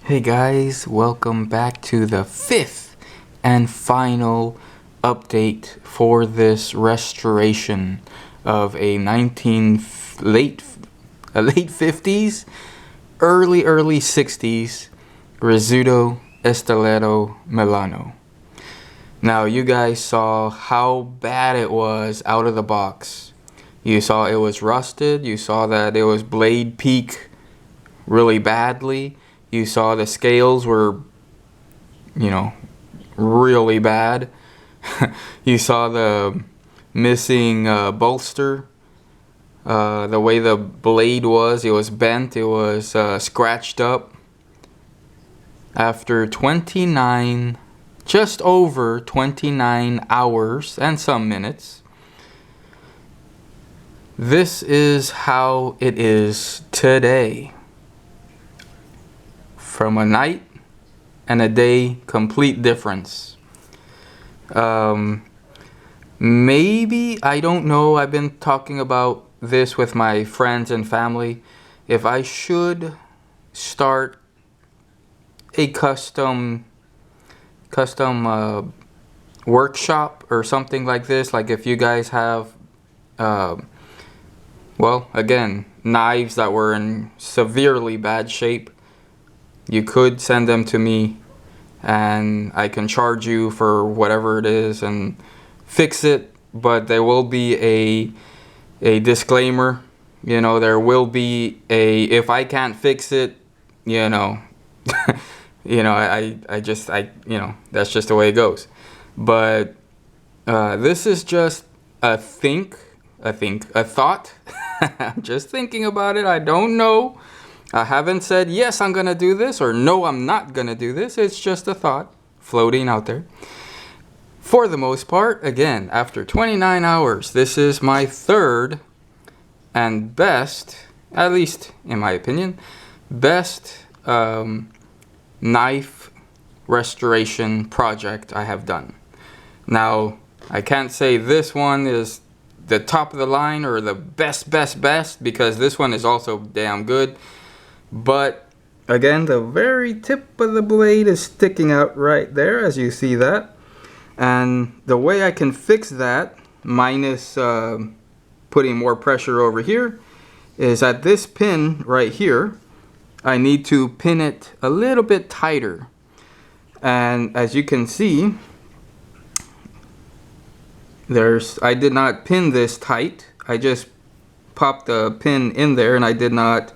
Hey guys, welcome back to the fifth and final update for this restoration of a late 50s, early 60s Rizzuto Estileto Milano. Now you guys saw how bad it was out of the box. You saw it was rusted, you saw that it was blade peak really badly. You saw the scales were, really bad. You saw the missing bolster. The way the blade was, it was bent, it was scratched up. After just over 29 hours and some minutes, this is how it is today. From a night and a day, complete difference. Maybe, I don't know, I've been talking about this with my friends and family, if I should start a custom workshop or something like this. Like if you guys have, again, knives that were in severely bad shape, you could send them to me and I can charge you for whatever it is and fix it, but there will be a disclaimer. There will be if I can't fix it, I that's just the way it goes. But this is just a thought. I'm just thinking about it. I don't know. I haven't said, yes, I'm going to do this, or no, I'm not going to do this. It's just a thought floating out there. For the most part, again, after 29 hours, this is my third and best, at least in my opinion, best knife restoration project I have done. Now, I can't say this one is the top of the line or the best, because this one is also damn good. But again, the very tip of the blade is sticking out right there, as you see that. And the way I can fix that, minus putting more pressure over here, is at this pin right here, I need to pin it a little bit tighter. And as you can see, I did not pin this tight. I just popped the pin in there and I did not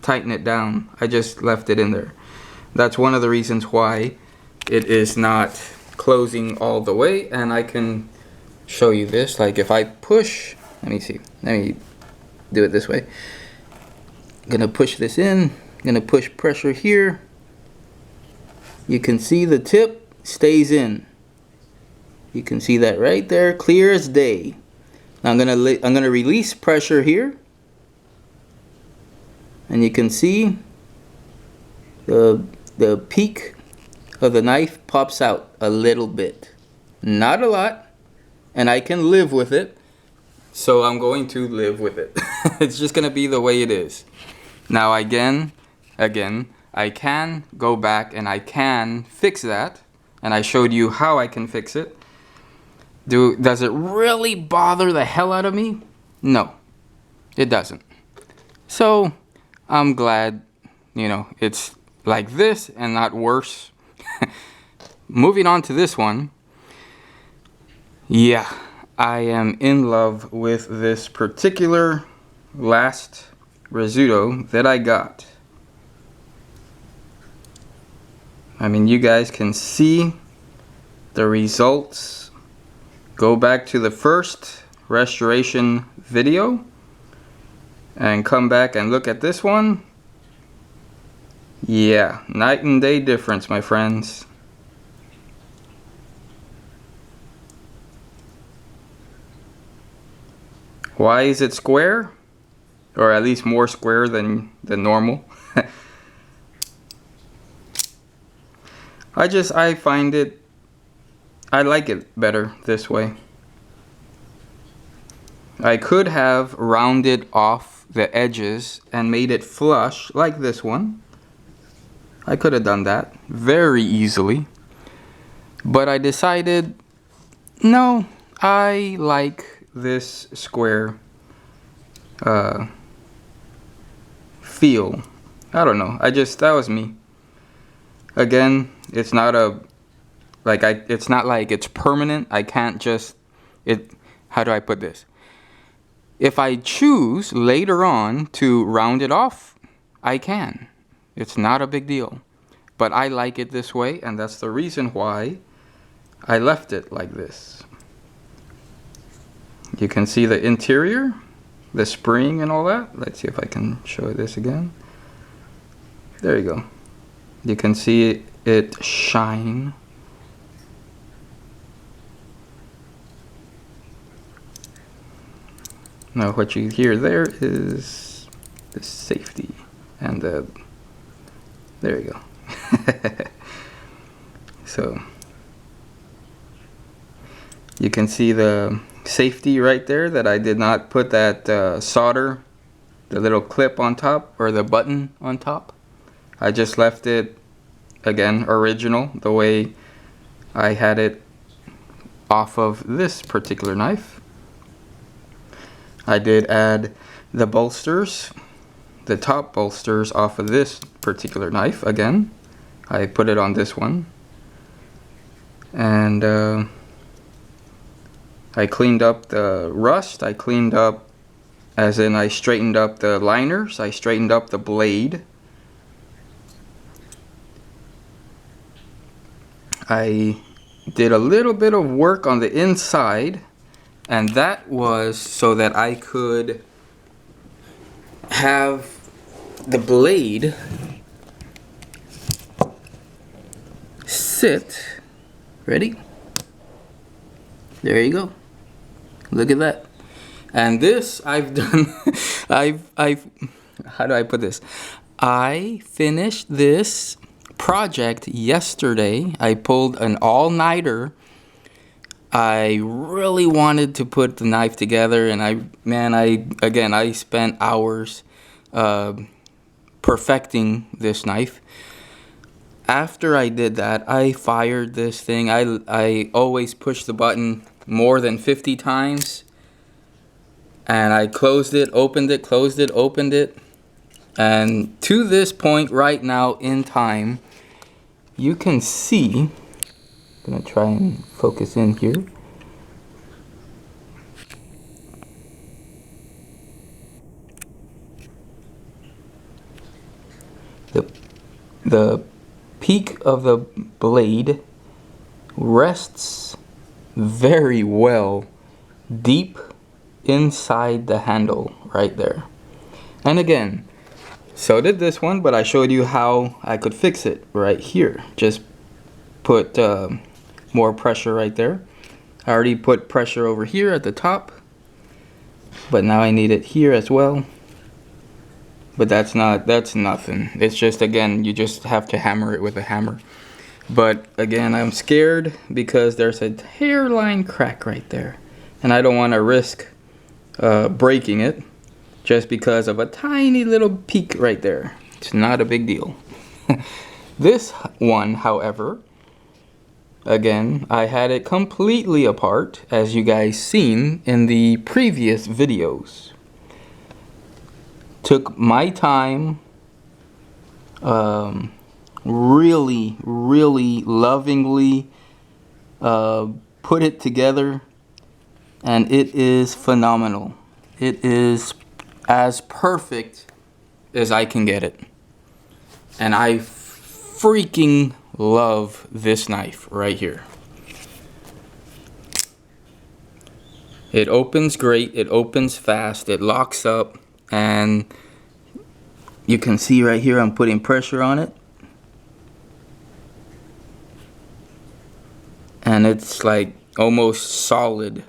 tighten it down. I just left it in there. That's one of the reasons why it is not closing all the way. And I can show you this. Like if I push, let me do it this way. I'm gonna push this in, I'm gonna push pressure here. You can see the tip stays in. You can see that right there, clear as day. Now I'm gonna release pressure here. And you can see the peak of the knife pops out a little bit. Not a lot. And I can live with it. So I'm going to live with it. It's just going to be the way it is. Now again, I can go back and I can fix that. And I showed you how I can fix it. Does it really bother the hell out of me? No, it doesn't. So I'm glad, it's like this and not worse. Moving on to this one. Yeah, I am in love with this particular last Rizzuto that I got. I mean, you guys can see the results. Go back to the first restoration video and come back and look at this one. Yeah, night and day difference, my friends. Why is it square? Or at least more square than normal. I find it, I like it better this way. I could have rounded off the edges and made it flush like this one. I could have done that very easily. But I decided, no, I like this square feel. I don't know. That was me. Again, it's not it's not like it's permanent. I can't just, how do I put this? If I choose later on to round it off, I can. It's not a big deal. But I like it this way, and that's the reason why I left it like this. You can see the interior, the spring and all that. Let's see if I can show this again. There you go. You can see it shine. Now what you hear there is the safety and the, there you go. So you can see the safety right there, that I did not put that solder, the little clip on top, or the button on top. I just left it, again, original, the way I had it off of this particular knife. I did add the bolsters, the top bolsters off of this particular knife. Again, I put it on this one. And I cleaned up the rust. I cleaned up, as in I straightened up the liners. I straightened up the blade. I did a little bit of work on the inside, and that was so that I could have the blade sit. Ready? There you go. Look at that. And this I've done. I've how do I put this? I finished this project yesterday. I pulled an all-nighter. I really wanted to put the knife together, and I spent hours perfecting this knife. After I did that, I fired this thing. I always push the button more than 50 times. And I closed it, opened it, closed it, opened it. And to this point right now in time, you can see, I'm gonna try and focus in here. The peak of the blade rests very well deep inside the handle right there. And again, so did this one, but I showed you how I could fix it right here. Just put more pressure right there. I already put pressure over here at the top, but now I need it here as well. But that's nothing. It's just, again, you just have to hammer it with a hammer. But again, I'm scared because there's a hairline crack right there, and I don't want to risk breaking it just because of a tiny little peak right there. It's not a big deal. This one, however, again, I had it completely apart, as you guys seen in the previous videos. Took my time, really lovingly put it together, and it is phenomenal. It is as perfect as I can get it. And I freaking love this knife right here. It opens great, it opens fast, it locks up, and you can see right here I'm putting pressure on it. And it's like almost solid.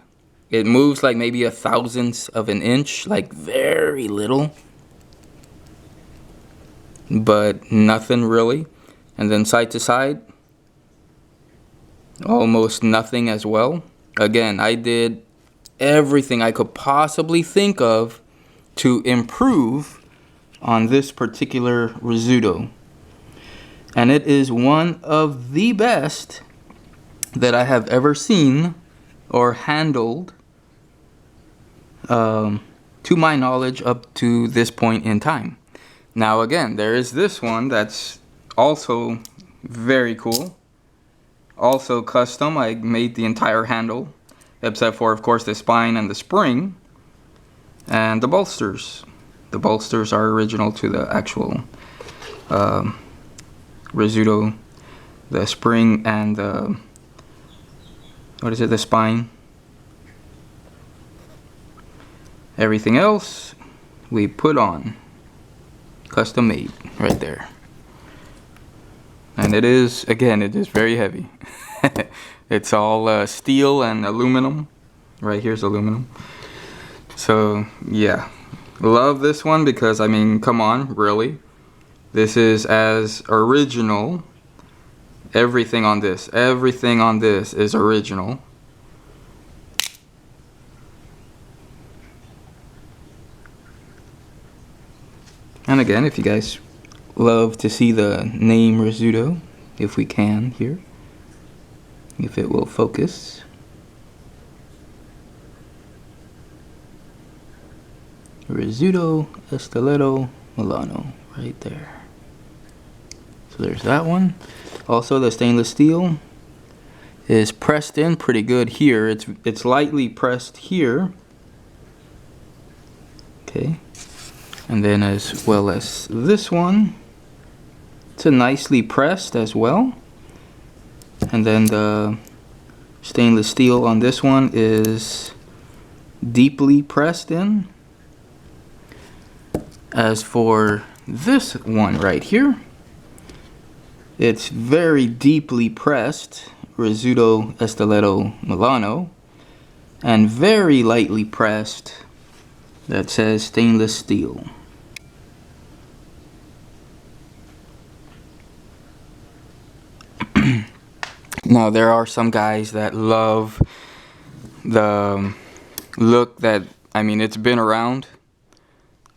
It moves like maybe 1/1000th of an inch, like very little, but nothing really. And then side to side, almost nothing as well. Again, I did everything I could possibly think of to improve on this particular Rizzuto. And it is one of the best that I have ever seen or handled, to my knowledge, up to this point in time. Now again, there is this one that's also very cool. Also custom. I made the entire handle, except for, of course, the spine and the spring. And the bolsters. The bolsters are original to the actual Rizzuto. The spring and the, what is it, the spine. Everything else we put on. Custom made right there. And it is, again, it is very heavy. It's all steel and aluminum. Right here's aluminum. So yeah, love this one because, I mean, come on, really, this is as original. Everything on this is original. And again, if you guys love to see the name Rizzuto, if we can here, if it will focus. Rizzuto Estileto Milano, right there. So there's that one. Also, the stainless steel is pressed in pretty good here. It's lightly pressed here. Okay. And then as well as this one, it's a nicely pressed as well. And then the stainless steel on this one is deeply pressed in. As for this one right here, it's very deeply pressed, Rizzuto Estileto Milano, and very lightly pressed, that says stainless steel. Now there are some guys that love the look that, I mean, it's been around.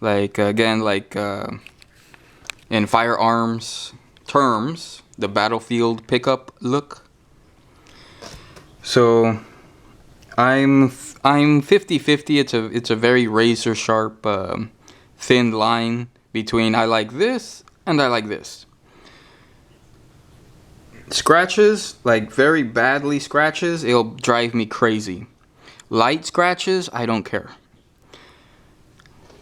Like, again, like in firearms terms, the battlefield pickup look. So I'm 50-50. It's a very razor sharp, thin line between I like this and I like this. Scratches, like very badly scratches, it'll drive me crazy. Light scratches, I don't care.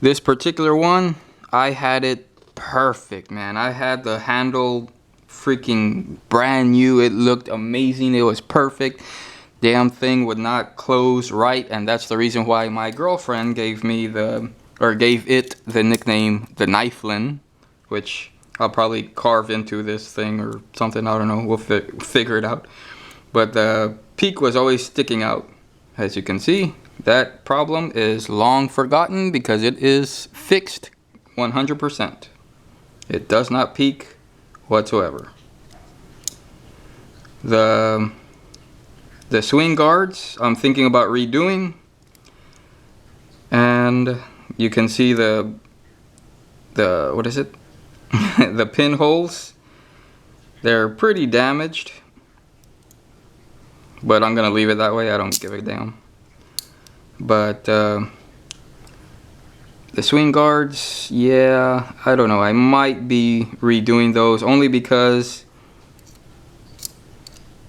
This particular one, I had it perfect, man. I had the handle freaking brand new. It looked amazing. It was perfect. Damn thing would not close right, and that's the reason why my girlfriend gave it the nickname the Knifelin, which I'll probably carve into this thing or something. I don't know. We'll figure it out. But the peak was always sticking out, as you can see. That problem is long forgotten because it is fixed 100%. It does not peak whatsoever. The swing guards I'm thinking about redoing, and you can see the what is it? The pinholes. They're pretty damaged, but I'm gonna leave it that way. I don't give a damn. But the swing guards, yeah, I don't know. I might be redoing those only because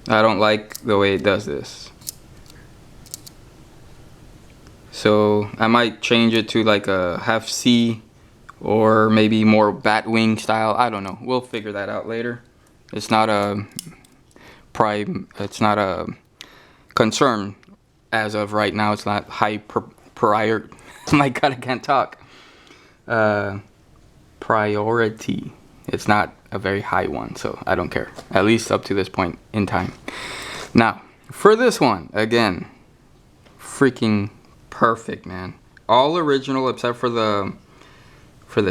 I don't like the way it does this. So I might change it to like a half C or maybe more bat wing style. I don't know. We'll figure that out later. It's not a concern as of right now. It's not high priority. My God, I can't talk. Priority. It's not a very high one, so I don't care. At least up to this point in time. Now, for this one, again, freaking perfect, man. All original except for the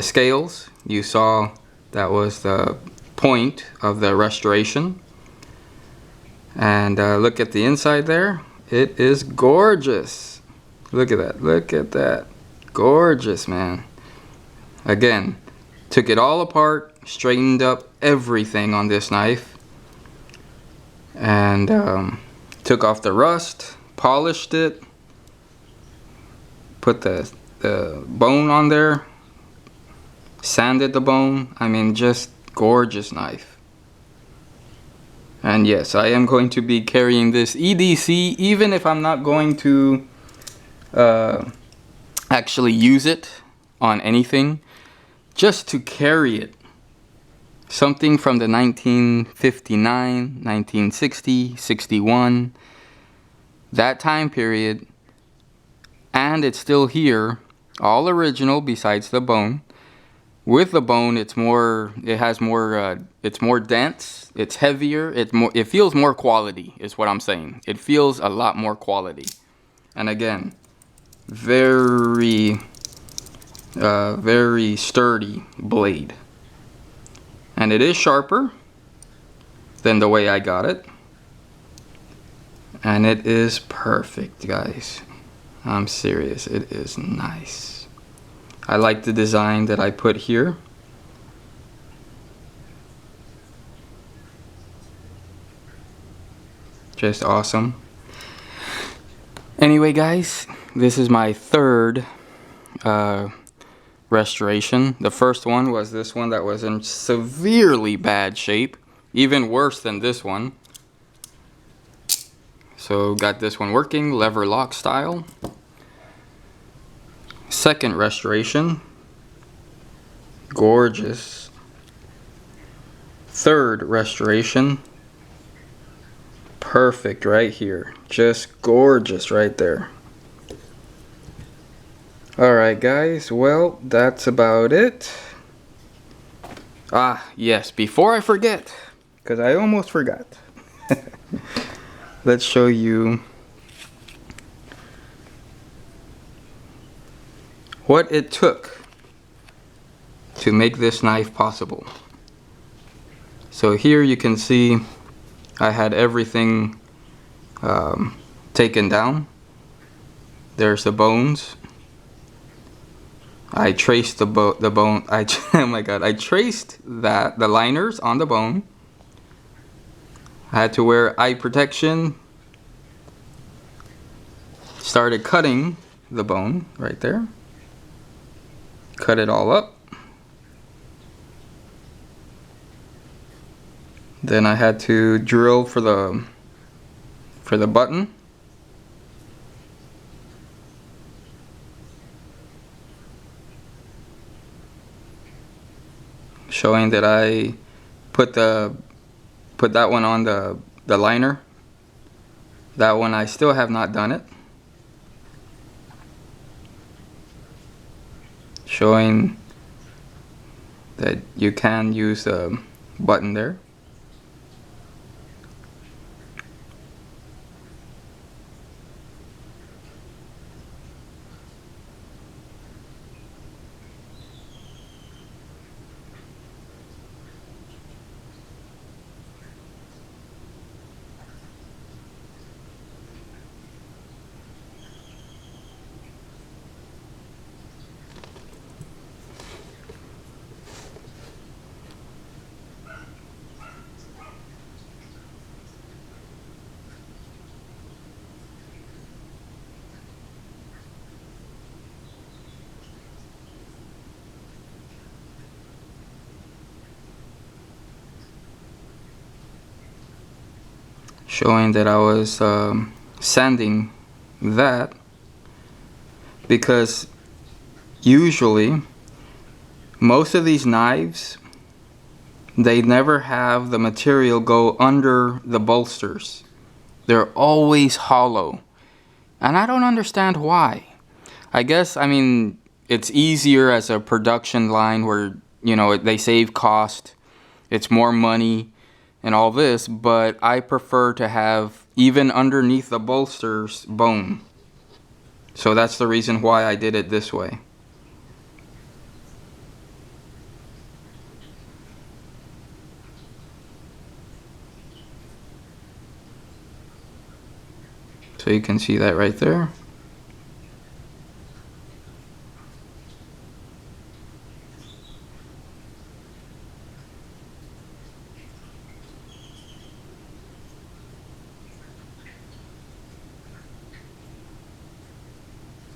scales. You saw that was the point of the restoration. And look at the inside there. It is gorgeous. Look at that. Look at that. Gorgeous, man. Again, took it all apart, straightened up everything on this knife, and took off the rust, polished it, put the bone on there, sanded the bone. I mean, just gorgeous knife. And yes, I am going to be carrying this EDC, even if I'm not going to actually use it on anything, just to carry it. Something from the 1959, 1960, 61, that time period, and it's still here, all original besides the bone. With the bone, it's more dense, it's heavier, it feels more quality, is what I'm saying. It feels a lot more quality. And again, very sturdy blade. And it is sharper than the way I got it. And it is perfect, guys. I'm serious, it is nice. I like the design that I put here. Just awesome. Anyway, guys, this is my third restoration. The first one was this one that was in severely bad shape, even worse than this one. So got this one working, lever lock style. Second restoration, gorgeous. Third restoration, perfect right here, just gorgeous right there. Alright guys, well, that's about it. Ah, yes, before I forget, because I almost forgot. Let's show you what it took to make this knife possible. So here you can see I had everything taken down. There's the bones. I traced the bone. Oh my god! I traced the liners on the bone. I had to wear eye protection. Started cutting the bone right there. Cut it all up. Then I had to drill for the button. Showing that I put that one on the liner. That one I still have not done it. Showing that you can use the button there. Showing that I was sanding that, because usually most of these knives, they never have the material go under the bolsters. They're always hollow, and I don't understand why. I guess, I mean, it's easier as a production line where, you know, they save cost, it's more money and all this, but I prefer to have, even underneath the bolsters, bone. So that's the reason why I did it this way. So you can see that right there.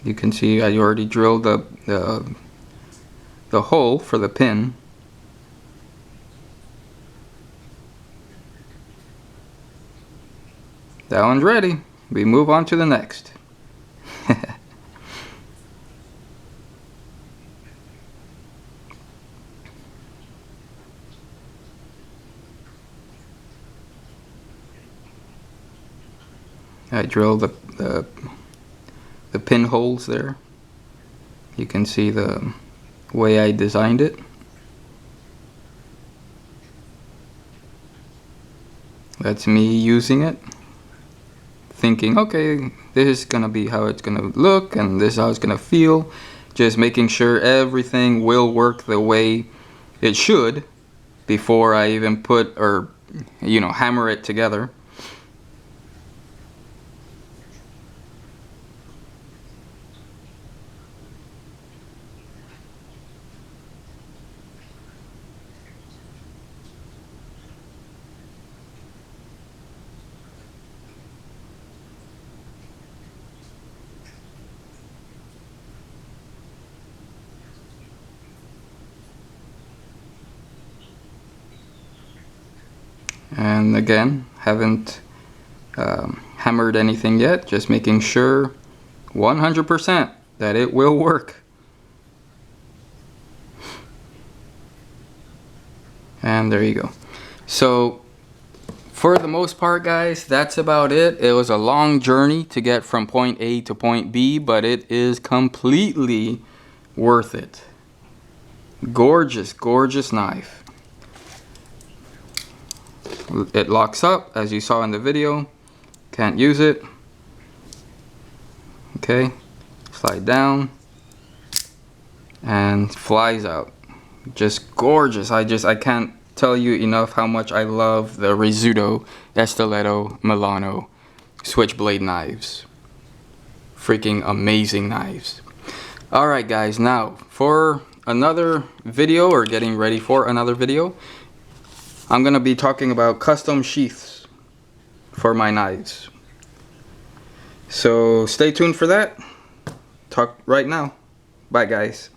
You can see I already drilled the hole for the pin. That one's ready. We move on to the next. I drilled the pinholes there. You can see the way I designed it. That's me using it, thinking, okay, this is gonna be how it's gonna look and this is how it's gonna feel. Just making sure everything will work the way it should before I even put or hammer it together. And again, haven't hammered anything yet, just making sure 100% that it will work. And there you go. So for the most part, guys, that's about it. It was a long journey to get from point A to point B, but it is completely worth it. Gorgeous, gorgeous knife. It locks up, as you saw in the video. Can't use it. Okay, slide down and flies out. Just gorgeous. I can't tell you enough how much I love the Rizzuto Estileto Milano switchblade knives. Freaking amazing knives. Alright guys, now for another video, or getting ready for another video, I'm gonna be talking about custom sheaths for my knives. So stay tuned for that. Talk right now. Bye guys.